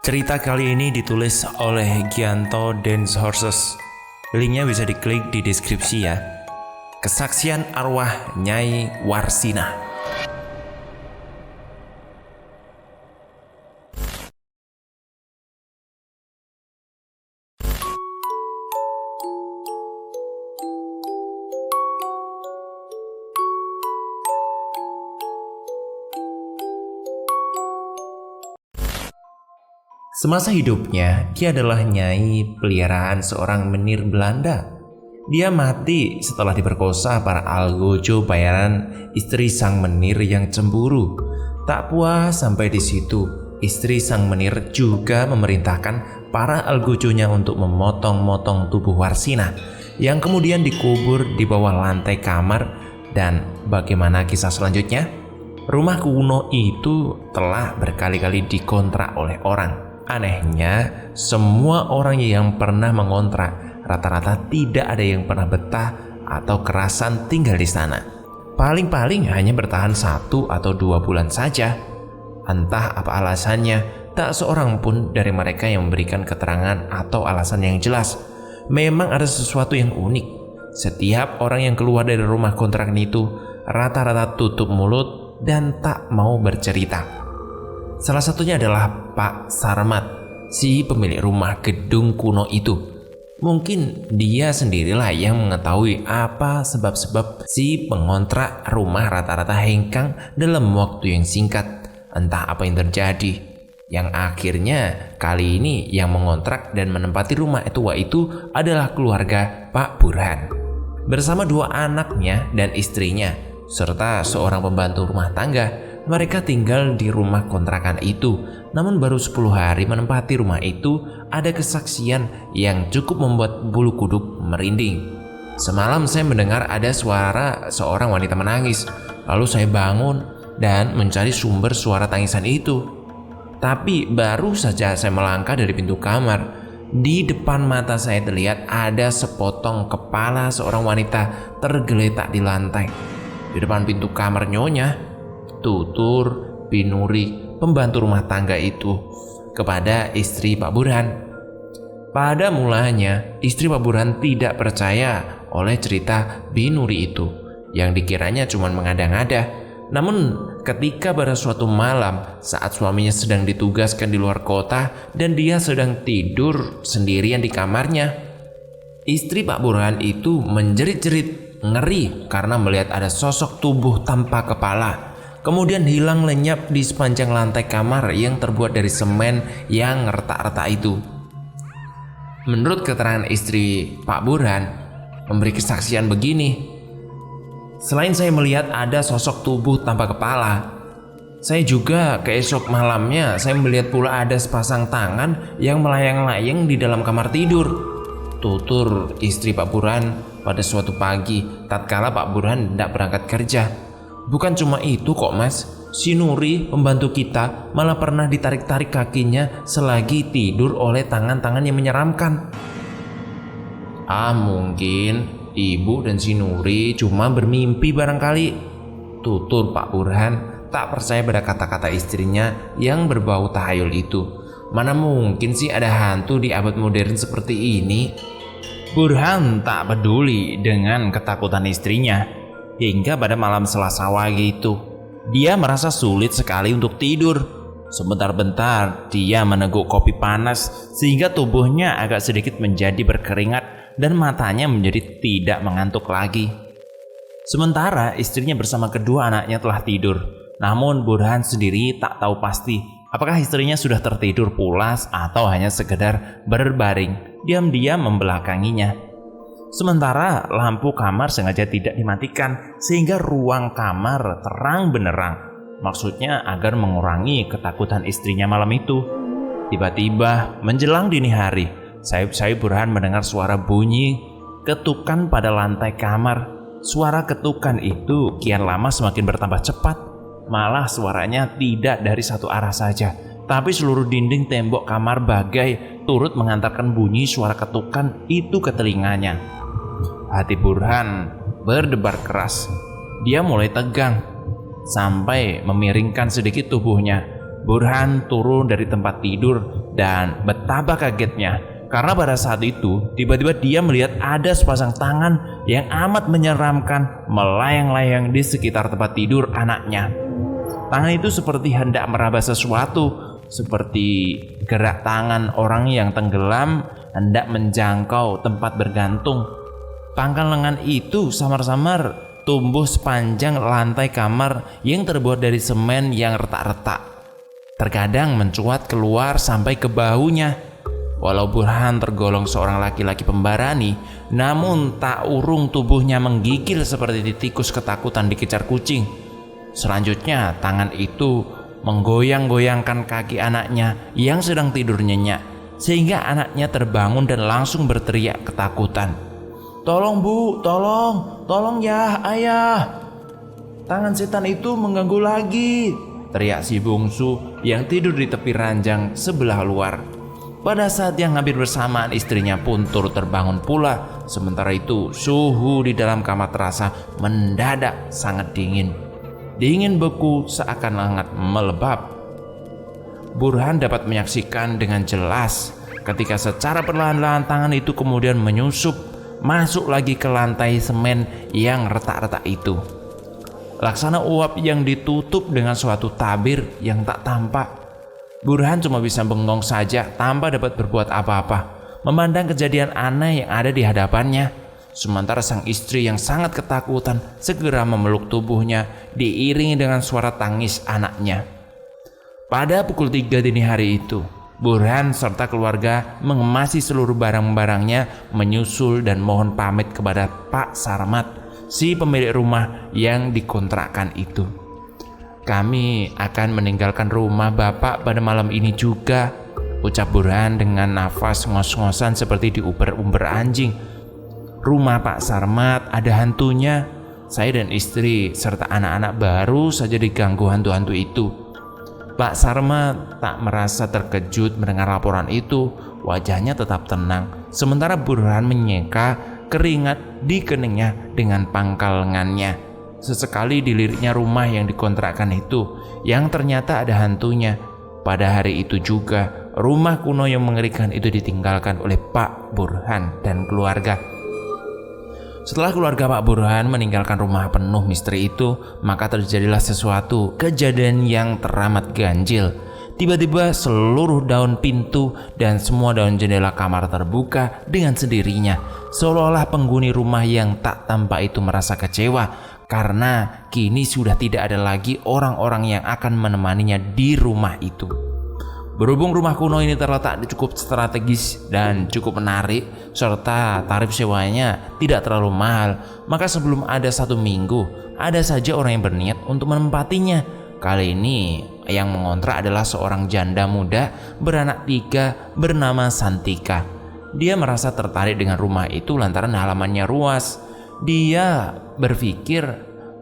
Cerita kali ini ditulis oleh Gianto Dance Horses. Linknya bisa diklik di deskripsi ya. Kesaksian arwah Nyai Warsina. Semasa hidupnya, dia adalah nyai peliharaan seorang menir Belanda. Dia mati setelah diperkosa para algojo bayaran istri sang menir yang cemburu. Tak puas sampai di situ, istri sang menir juga memerintahkan para algojonya untuk memotong-motong tubuh Warsina yang kemudian dikubur di bawah lantai kamar. Dan bagaimana kisah selanjutnya? Rumah kuno itu telah berkali-kali dikontrak oleh orang. Anehnya, semua orang yang pernah mengontrak rata-rata tidak ada yang pernah betah atau kerasan tinggal di sana. Paling-paling hanya bertahan 1 atau 2 bulan saja. Entah apa alasannya, tak seorang pun dari mereka yang memberikan keterangan atau alasan yang jelas. Memang ada sesuatu yang unik. Setiap orang yang keluar dari rumah kontrakan itu rata-rata tutup mulut dan tak mau bercerita. Salah satunya adalah Pak Sarmat, si pemilik rumah gedung kuno itu. Mungkin dia sendirilah yang mengetahui apa sebab-sebab si pengontrak rumah rata-rata hengkang dalam waktu yang singkat. Entah apa yang terjadi, yang akhirnya kali ini yang mengontrak dan menempati rumah tua itu adalah keluarga Pak Burhan. Bersama 2 anaknya dan istrinya, serta seorang pembantu rumah tangga. Mereka tinggal di rumah kontrakan itu, namun baru 10 hari menempati rumah itu, ada kesaksian yang cukup membuat bulu kuduk merinding. Semalam saya mendengar ada suara seorang wanita menangis, lalu saya bangun dan mencari sumber suara tangisan itu. Tapi baru saja saya melangkah dari pintu kamar, di depan mata saya terlihat ada sepotong kepala seorang wanita tergeletak di lantai. Di depan pintu kamar nyonya tutur Binuri, pembantu rumah tangga itu, kepada istri Pak Burhan. Pada mulanya, istri Pak Burhan tidak percaya oleh cerita Binuri itu, yang dikiranya cuma mengada-ngada. Namun ketika pada suatu malam saat suaminya sedang ditugaskan di luar kota dan dia sedang tidur sendirian di kamarnya, istri Pak Burhan itu menjerit-jerit ngeri karena melihat ada sosok tubuh tanpa kepala kemudian hilang lenyap di sepanjang lantai kamar yang terbuat dari semen yang retak-retak itu. Menurut keterangan istri Pak Burhan memberi kesaksian begini, selain saya melihat ada sosok tubuh tanpa kepala, saya juga keesok malamnya saya melihat pula ada sepasang tangan yang melayang-layang di dalam kamar tidur, tutur istri Pak Burhan pada suatu pagi tatkala Pak Burhan tidak berangkat kerja. Bukan cuma itu kok mas, si Nuri pembantu kita malah pernah ditarik-tarik kakinya selagi tidur oleh tangan-tangan yang menyeramkan. Mungkin ibu dan si Nuri cuma bermimpi barangkali, tutur Pak Burhan tak percaya pada kata-kata istrinya yang berbau tahayul itu. Mana mungkin sih ada hantu di abad modern seperti ini. Burhan tak peduli dengan ketakutan istrinya. Hingga pada malam Selasa wage itu, dia merasa sulit sekali untuk tidur. Sebentar-bentar dia meneguk kopi panas sehingga tubuhnya agak sedikit menjadi berkeringat dan matanya menjadi tidak mengantuk lagi. Sementara istrinya bersama kedua anaknya telah tidur. Namun Burhan sendiri tak tahu pasti apakah istrinya sudah tertidur pulas atau hanya sekedar berbaring diam-diam membelakanginya. Sementara lampu kamar sengaja tidak dimatikan sehingga ruang kamar terang benderang. Maksudnya agar mengurangi ketakutan istrinya malam itu. Tiba-tiba menjelang dini hari, sayup-sayup Burhan mendengar suara bunyi ketukan pada lantai kamar. Suara ketukan itu kian lama semakin bertambah cepat. Malah suaranya tidak dari satu arah saja, tapi seluruh dinding tembok kamar bagai turut mengantarkan bunyi suara ketukan itu ke telinganya. Hati Burhan berdebar keras. Dia mulai tegang sampai memiringkan sedikit tubuhnya. Burhan turun dari tempat tidur Dan betapa kagetnya karena pada saat itu tiba-tiba dia melihat ada sepasang tangan yang amat menyeramkan melayang-layang di sekitar tempat tidur anaknya. Tangan itu seperti hendak meraba sesuatu, seperti gerak tangan orang yang tenggelam hendak menjangkau tempat bergantung. Pangkal lengan itu samar-samar tumbuh sepanjang lantai kamar yang terbuat dari semen yang retak-retak. Terkadang mencuat keluar sampai ke bahunya. Walau Burhan tergolong seorang laki-laki pemberani, namun tak urung tubuhnya menggigil seperti tikus ketakutan dikejar kucing. Selanjutnya tangan itu menggoyang-goyangkan kaki anaknya yang sedang tidur nyenyak, sehingga anaknya terbangun dan langsung berteriak ketakutan. "Tolong bu, tolong ya ayah. Tangan setan itu mengganggu lagi," teriak si bungsu yang tidur di tepi ranjang sebelah luar. Pada saat yang hampir bersamaan istrinya pun turut terbangun pula. Sementara itu suhu di dalam kamar terasa mendadak sangat dingin. Dingin beku seakan hangat melebab. Burhan dapat menyaksikan dengan jelas ketika secara perlahan-lahan tangan itu kemudian menyusup masuk lagi ke lantai semen yang retak-retak itu. Laksana uap yang ditutup dengan suatu tabir yang tak tampak. Burhan cuma bisa bengong saja tanpa dapat berbuat apa-apa, memandang kejadian aneh yang ada di hadapannya. Sementara sang istri yang sangat ketakutan segera memeluk tubuhnya diiringi dengan suara tangis anaknya. Pada pukul 3 dini hari itu, Burhan serta keluarga mengemasi seluruh barang-barangnya, menyusul dan mohon pamit kepada Pak Sarmat, si pemilik rumah yang dikontrakkan itu. "Kami akan meninggalkan rumah Bapak pada malam ini juga," ucap Burhan dengan nafas ngos-ngosan seperti diuber-uber anjing. "Rumah Pak Sarmat ada hantunya. Saya dan istri serta anak-anak baru saja diganggu hantu-hantu itu." Pak Sarmat tak merasa terkejut mendengar laporan itu. Wajahnya tetap tenang, sementara Burhan menyeka keringat di keningnya dengan pangkal lengannya. Sesekali diliriknya rumah yang dikontrakkan itu, yang ternyata ada hantunya. Pada hari itu juga, rumah kuno yang mengerikan itu ditinggalkan oleh Pak Burhan dan keluarga. Setelah keluarga Pak Burhan meninggalkan rumah penuh misteri itu, maka terjadilah sesuatu kejadian yang teramat ganjil. Tiba-tiba seluruh daun pintu dan semua daun jendela kamar terbuka dengan sendirinya, seolah-olah penghuni rumah yang tak tampak itu merasa kecewa karena kini sudah tidak ada lagi orang-orang yang akan menemaninya di rumah itu. Berhubung rumah kuno ini terletak cukup strategis dan cukup menarik, serta tarif sewanya tidak terlalu mahal, maka sebelum ada 1 minggu, ada saja orang yang berniat untuk menempatinya. Kali ini yang mengontrak adalah seorang janda muda beranak 3 bernama Santika. Dia merasa tertarik dengan rumah itu lantaran halamannya luas. Dia berpikir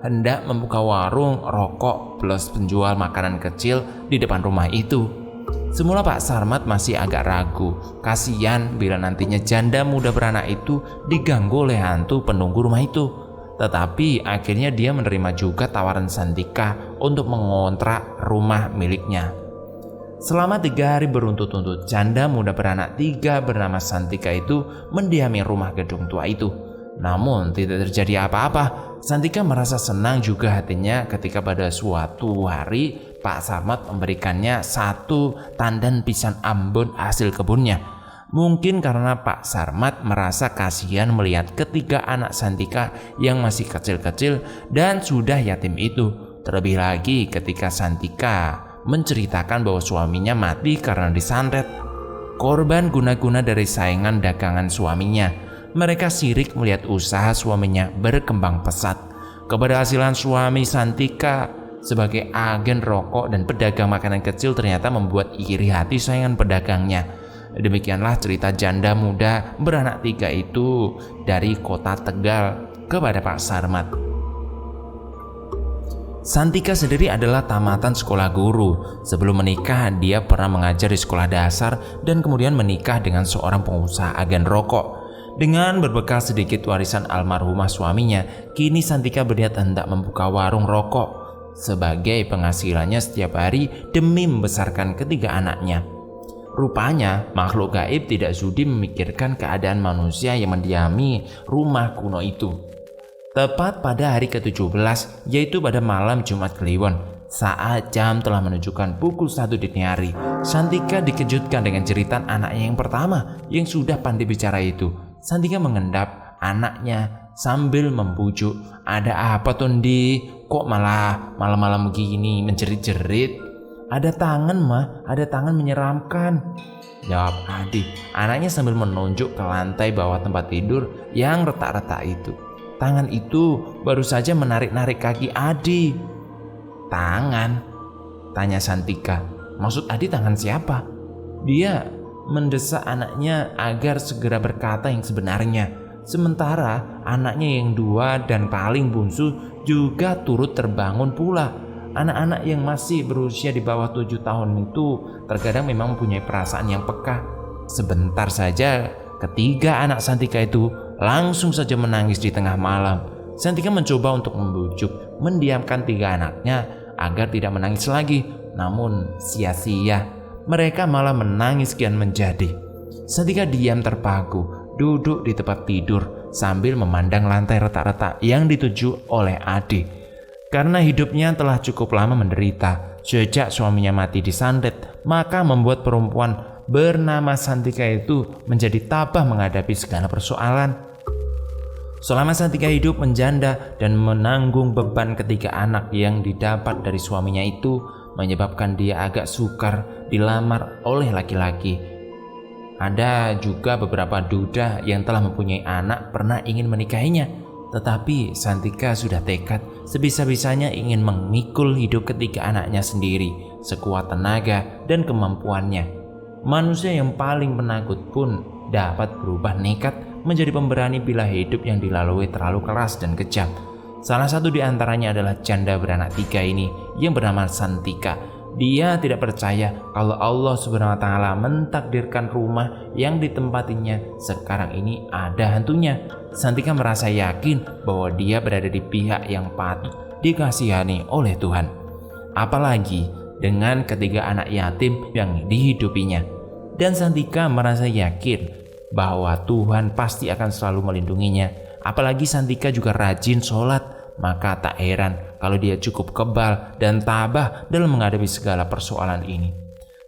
hendak membuka warung rokok plus penjual makanan kecil di depan rumah itu. Semula Pak Sarmat masih agak ragu, kasihan bila nantinya janda muda beranak itu diganggu oleh hantu penunggu rumah itu. Tetapi akhirnya dia menerima juga tawaran Santika untuk mengontrak rumah miliknya. Selama 3 hari beruntut-untut, janda muda beranak 3 bernama Santika itu mendiami rumah gedung tua itu. Namun tidak terjadi apa-apa. Santika merasa senang juga hatinya ketika pada suatu hari Pak Sarmat memberikannya 1 tandan pisang Ambon hasil kebunnya. Mungkin karena Pak Sarmat merasa kasihan melihat ketiga anak Santika yang masih kecil-kecil dan sudah yatim itu. Terlebih lagi ketika Santika menceritakan bahwa suaminya mati karena disantet. Korban guna-guna dari saingan dagangan suaminya. Mereka sirik melihat usaha suaminya berkembang pesat. Keberhasilan suami Santika sebagai agen rokok dan pedagang makanan kecil ternyata membuat iri hati saingan pedagangnya. Demikianlah cerita janda muda beranak 3 itu dari kota Tegal kepada Pak Sarmat. Santika sendiri adalah tamatan sekolah guru. Sebelum menikah, dia pernah mengajar di sekolah dasar dan kemudian menikah dengan seorang pengusaha agen rokok. Dengan berbekal sedikit warisan almarhumah suaminya, kini Santika berniat hendak membuka warung rokok sebagai penghasilannya setiap hari demi membesarkan ketiga anaknya. Rupanya makhluk gaib tidak sudi memikirkan keadaan manusia yang mendiami rumah kuno itu. Tepat pada hari ke-17, yaitu pada malam Jumat Kliwon, saat jam telah menunjukkan pukul 1 dini hari, Santika dikejutkan dengan jeritan anaknya yang pertama yang sudah pandai bicara itu. Santika mengendap anaknya sambil membujuk, "Ada apa Tondi? Kok malah malam-malam begini menjerit-jerit?" "Ada tangan mah, ada tangan menyeramkan," jawab Adi. Anaknya sambil menunjuk ke lantai bawah tempat tidur yang retak-retak itu. Tangan itu baru saja menarik-narik kaki Adi. "Tangan?" tanya Santika. "Maksud Adi tangan siapa?" Dia mendesak anaknya agar segera berkata yang sebenarnya. Sementara anaknya yang dua dan paling bungsu juga turut terbangun pula. Anak-anak yang masih berusia di bawah 7 tahun itu terkadang memang mempunyai perasaan yang peka. Sebentar saja ketiga anak Santika itu langsung saja menangis di tengah malam. Santika mencoba untuk membujuk, mendiamkan tiga anaknya agar tidak menangis lagi. Namun sia-sia, mereka malah menangis kian menjadi. Santika diam terpaku, duduk di tempat tidur sambil memandang lantai retak-retak yang dituju oleh Adi. Karena hidupnya telah cukup lama menderita sejak suaminya mati disantet, maka membuat perempuan bernama Santika itu menjadi tabah menghadapi segala persoalan. Selama Santika hidup menjanda dan menanggung beban ketiga anak yang didapat dari suaminya itu, menyebabkan dia agak sukar dilamar oleh laki-laki. Ada juga beberapa duda yang telah mempunyai anak pernah ingin menikahinya, tetapi Santika sudah tekad sebisa-bisanya ingin memikul hidup ketiga anaknya sendiri sekuat tenaga dan kemampuannya. Manusia yang paling penakut pun dapat berubah nekat menjadi pemberani bila hidup yang dilalui terlalu keras dan kejam. Salah satu di antaranya adalah janda beranak 3 ini yang bernama Santika. Dia tidak percaya kalau Allah Subhanahu wa Ta'ala mentakdirkan rumah yang ditempatinya sekarang ini ada hantunya. Santika merasa yakin bahwa dia berada di pihak yang patut dikasihani oleh Tuhan. Apalagi dengan ketiga anak yatim yang dihidupinya. Dan Santika merasa yakin bahwa Tuhan pasti akan selalu melindunginya. Apalagi Santika juga rajin sholat, maka tak heran kalau dia cukup kebal dan tabah dalam menghadapi segala persoalan ini.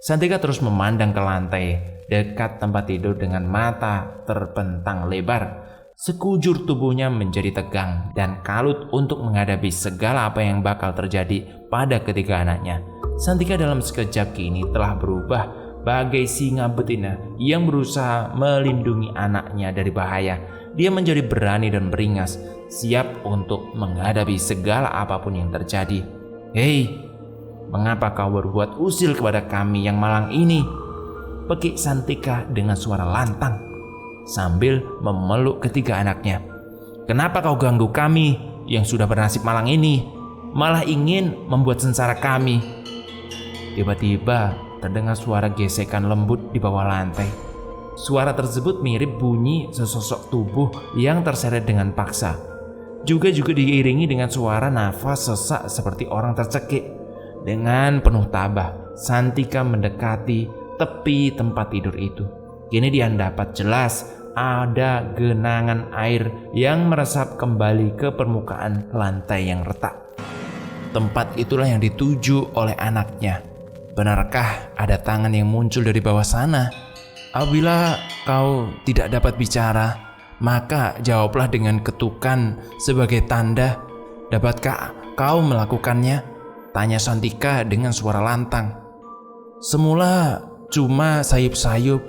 Santika terus memandang ke lantai dekat tempat tidur dengan mata terbentang lebar. Sekujur tubuhnya menjadi tegang dan kalut untuk menghadapi segala apa yang bakal terjadi pada ketiga anaknya. Santika dalam sekejap kini telah berubah bagai singa betina yang berusaha melindungi anaknya dari bahaya. Dia menjadi berani dan beringas, siap untuk menghadapi segala apapun yang terjadi. "Hei, mengapa kau berbuat usil kepada kami yang malang ini?" pekik Santika dengan suara lantang sambil memeluk ketiga anaknya. "Kenapa kau ganggu kami yang sudah bernasib malang ini? Malah ingin membuat sengsara kami." Tiba-tiba terdengar suara gesekan lembut di bawah lantai. Suara tersebut mirip bunyi sesosok tubuh yang terseret dengan paksa. Juga diiringi dengan suara nafas sesak seperti orang tercekik. Dengan penuh tabah, Santika mendekati tepi tempat tidur itu. Kini dia dapat jelas ada genangan air yang meresap kembali ke permukaan lantai yang retak. Tempat itulah yang dituju oleh anaknya. Benarkah ada tangan yang muncul dari bawah sana? Apabila kau tidak dapat bicara, maka jawablah dengan ketukan sebagai tanda. Dapatkah kau melakukannya? Tanya Santika dengan suara lantang. Semula cuma sayup-sayup,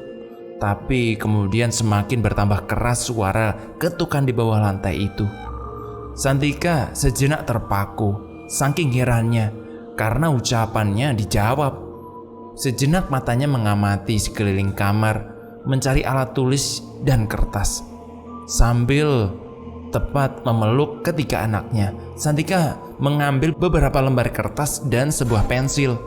tapi kemudian semakin bertambah keras suara ketukan di bawah lantai itu. Santika sejenak terpaku, saking herannya karena ucapannya dijawab. Sejenak matanya mengamati sekeliling kamar, mencari alat tulis dan kertas. Sambil tepat memeluk ketiga anaknya, Santika mengambil beberapa lembar kertas dan sebuah pensil.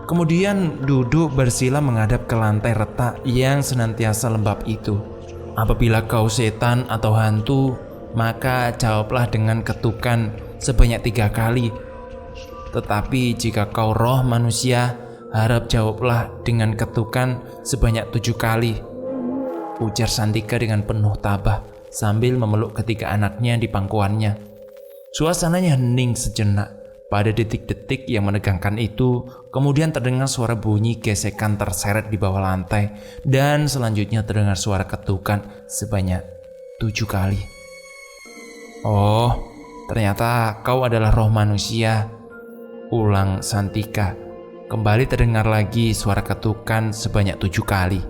Kemudian duduk bersila menghadap ke lantai retak yang senantiasa lembab itu. "Apabila kau setan atau hantu, maka jawablah dengan ketukan sebanyak 3 kali. Tetapi jika kau roh manusia, harap jawablah dengan ketukan sebanyak 7 kali, ujar Santika dengan penuh tabah sambil memeluk ketiga anaknya di pangkuannya. Suasananya hening sejenak. Pada detik-detik yang menegangkan itu, kemudian terdengar suara bunyi gesekan terseret di bawah lantai, dan selanjutnya terdengar suara ketukan sebanyak 7 kali. "Oh, ternyata kau adalah roh manusia," ulang Santika. Kembali terdengar lagi suara ketukan sebanyak 7 kali.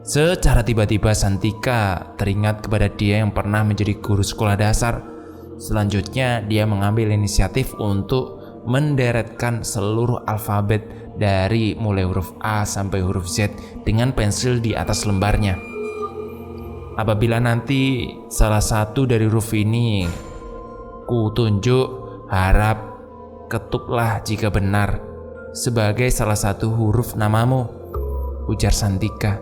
Secara tiba-tiba Santika teringat kepada dia yang pernah menjadi guru sekolah dasar. Selanjutnya dia mengambil inisiatif untuk menderetkan seluruh alfabet dari mulai huruf A sampai huruf Z dengan pensil di atas lembarnya. "Apabila nanti salah satu dari huruf ini kutunjuk, harap ketuklah jika benar sebagai salah satu huruf namamu," ujar Santika,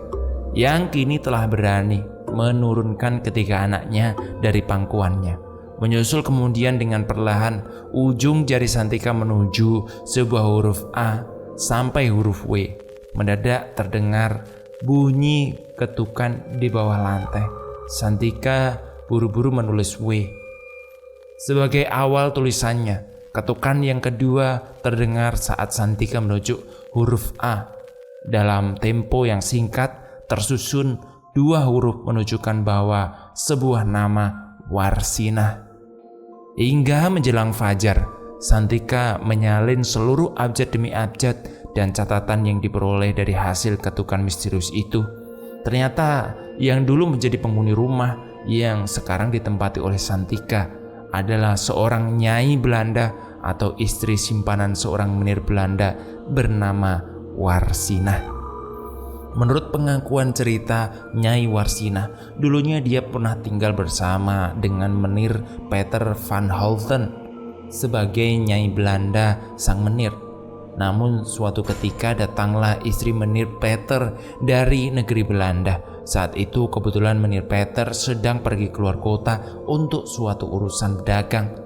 yang kini telah berani menurunkan ketiga anaknya dari pangkuannya. Menyusul kemudian dengan perlahan ujung jari Santika menuju sebuah huruf A sampai huruf W. Mendadak terdengar bunyi ketukan di bawah lantai. Santika buru-buru menulis W sebagai awal tulisannya. Ketukan yang kedua terdengar saat Santika menuju huruf A. Dalam tempo yang singkat tersusun 2 huruf menunjukkan bahwa sebuah nama Warsinah. Hingga menjelang fajar, Santika menyalin seluruh abjad demi abjad dan catatan yang diperoleh dari hasil ketukan misterius itu. Ternyata yang dulu menjadi penghuni rumah yang sekarang ditempati oleh Santika adalah seorang nyai Belanda atau istri simpanan seorang menir Belanda bernama Warsinah. Menurut pengakuan cerita Nyai Warsinah, dulunya dia pernah tinggal bersama dengan menir Peter van Houten sebagai Nyai Belanda sang menir. Namun suatu ketika datanglah istri menir Peter dari negeri Belanda. Saat itu kebetulan menir Peter sedang pergi keluar kota untuk suatu urusan dagang.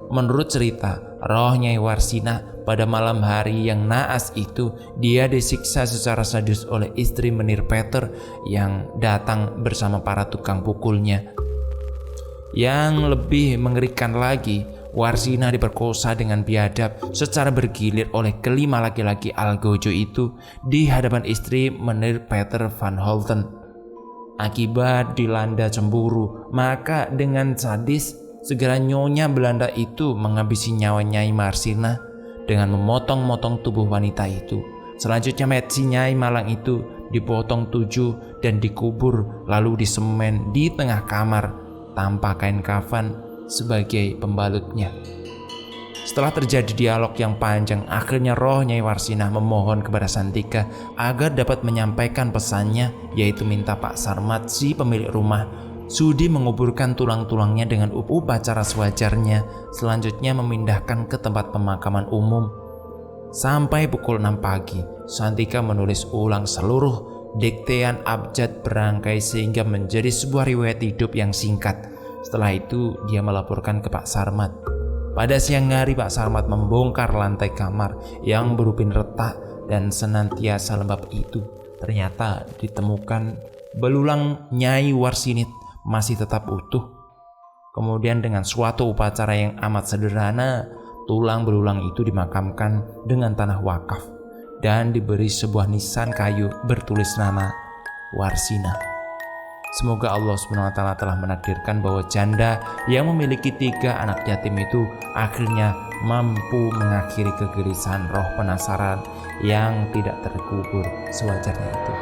Menurut cerita, roh Nyai Warsinah pada malam hari yang naas itu, dia disiksa secara sadis oleh istri menir Peter yang datang bersama para tukang pukulnya. Yang lebih mengerikan lagi, Warsinah diperkosa dengan biadab secara bergilir oleh kelima laki-laki algojo itu di hadapan istri menir Peter van Houten. Akibat dilanda cemburu, maka dengan sadis segera nyonya Belanda itu menghabisi nyawa Nyai Warsinah dengan memotong-motong tubuh wanita itu. Selanjutnya mayat si Nyai Malang itu dipotong 7 dan dikubur lalu disemen di tengah kamar tanpa kain kafan sebagai pembalutnya. Setelah terjadi dialog yang panjang, akhirnya roh Nyai Warsinah memohon kepada Santika agar dapat menyampaikan pesannya, yaitu minta Pak Sarmat si pemilik rumah sudi menguburkan tulang-tulangnya dengan upacara sewajarnya, selanjutnya memindahkan ke tempat pemakaman umum. Sampai pukul 6 pagi, Santika menulis ulang seluruh diktean abjad berangkai sehingga menjadi sebuah riwayat hidup yang singkat. Setelah itu dia melaporkan ke Pak Sarmat. Pada siang hari Pak Sarmat membongkar lantai kamar yang berupin retak dan senantiasa lembab itu. Ternyata ditemukan belulang Nyai Warsinah masih tetap utuh. Kemudian dengan suatu upacara yang amat sederhana, tulang belulang itu dimakamkan dengan tanah wakaf dan diberi sebuah nisan kayu bertulis nama Warsinah. Semoga Allah SWT telah menakdirkan bahwa janda yang memiliki 3 anak yatim itu akhirnya mampu mengakhiri kegelisahan roh penasaran yang tidak terkubur sewajarnya itu.